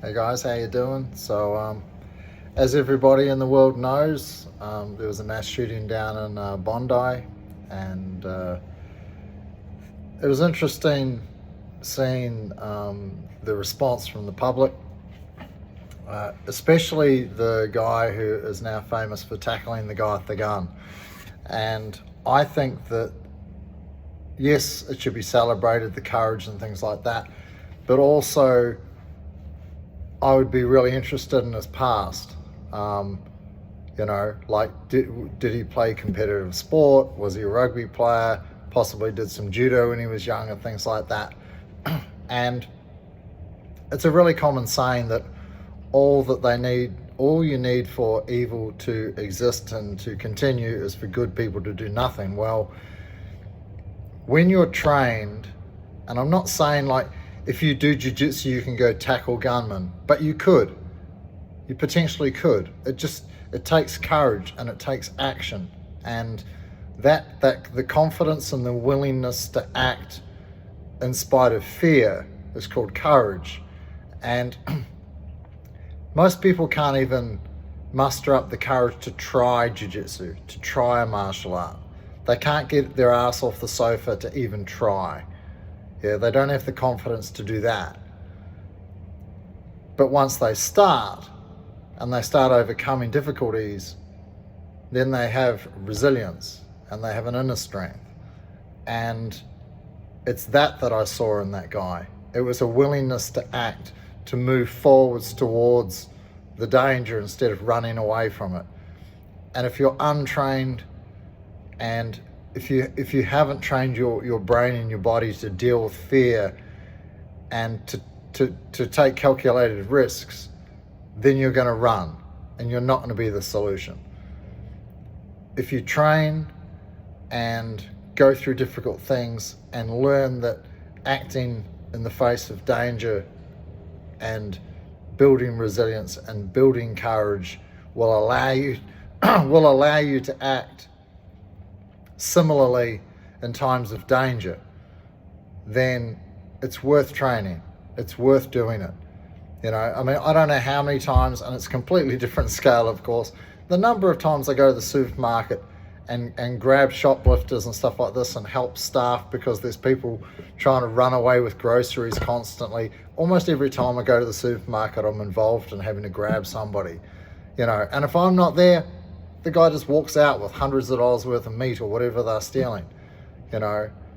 Hey guys, how you doing? As everybody in the world knows, there was a mass shooting down in Bondi, and it was interesting seeing the response from the public, especially the guy who is now famous for tackling the guy with the gun. And I think that, yes, it should be celebrated, the courage and things like that, but also I would be really interested in his past. Did he play competitive sport? Was he a rugby player? Possibly did some judo when he was young and things like that. And it's a really common saying that all you need for evil to exist and to continue is for good people to do nothing. Well, when you're trained, and I'm not saying like if you do jiu-jitsu you can go tackle gunmen, but you potentially could. It takes courage and it takes action, and that the confidence and the willingness to act in spite of fear is called courage. And most people can't even muster up the courage to try jiu-jitsu, to try a martial art. They can't get their ass off the sofa to even try. Yeah, they don't have the confidence to do that. But once they start, and they start overcoming difficulties, then they have resilience and they have an inner strength. And it's that I saw in that guy. It was a willingness to act, to move forwards towards the danger instead of running away from it. And if you're untrained, and if you haven't trained your brain and your body to deal with fear and to take calculated risks, then you're going to run and you're not going to be the solution. If you train and go through difficult things and learn that acting in the face of danger and building resilience and building courage will allow you to act similarly in times of danger, then it's worth training. It's worth doing it. I don't know how many times, and it's completely different scale, of course, the number of times I go to the supermarket and grab shoplifters and stuff like this and help staff because there's people trying to run away with groceries constantly. Almost every time I go to the supermarket, I'm involved in having to grab somebody, and if I'm not there, the guy just walks out with hundreds of dollars worth of meat or whatever they're stealing,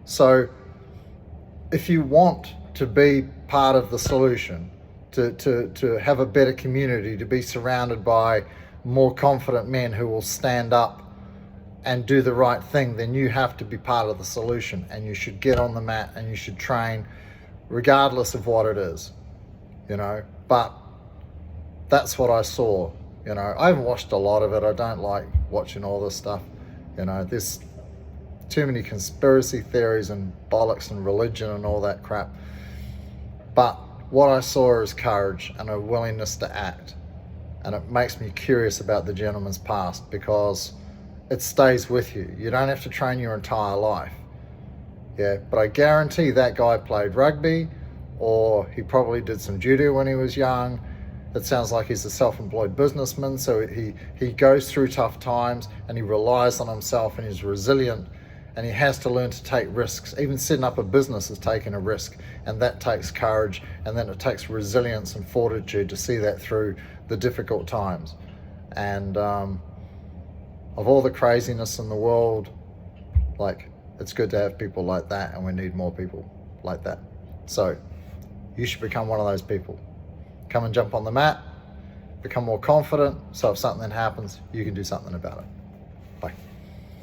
So if you want to be part of the solution, to have a better community, to be surrounded by more confident men who will stand up and do the right thing, then you have to be part of the solution, and you should get on the mat and you should train regardless of what it is, But that's what I saw. I haven't watched a lot of it. I don't like watching all this stuff. There's too many conspiracy theories and bollocks and religion and all that crap. But what I saw is courage and a willingness to act. And it makes me curious about the gentleman's past, because it stays with you. You don't have to train your entire life. Yeah, but I guarantee that guy played rugby, or he probably did some judo when he was young. It sounds like he's a self-employed businessman, so he goes through tough times and he relies on himself and he's resilient, and he has to learn to take risks. Even setting up a business is taking a risk, and that takes courage, and then it takes resilience and fortitude to see that through the difficult times. And of all the craziness in the world, it's good to have people like that, and we need more people like that. So you should become one of those people. Come and jump on the mat, become more confident, so if something happens, you can do something about it.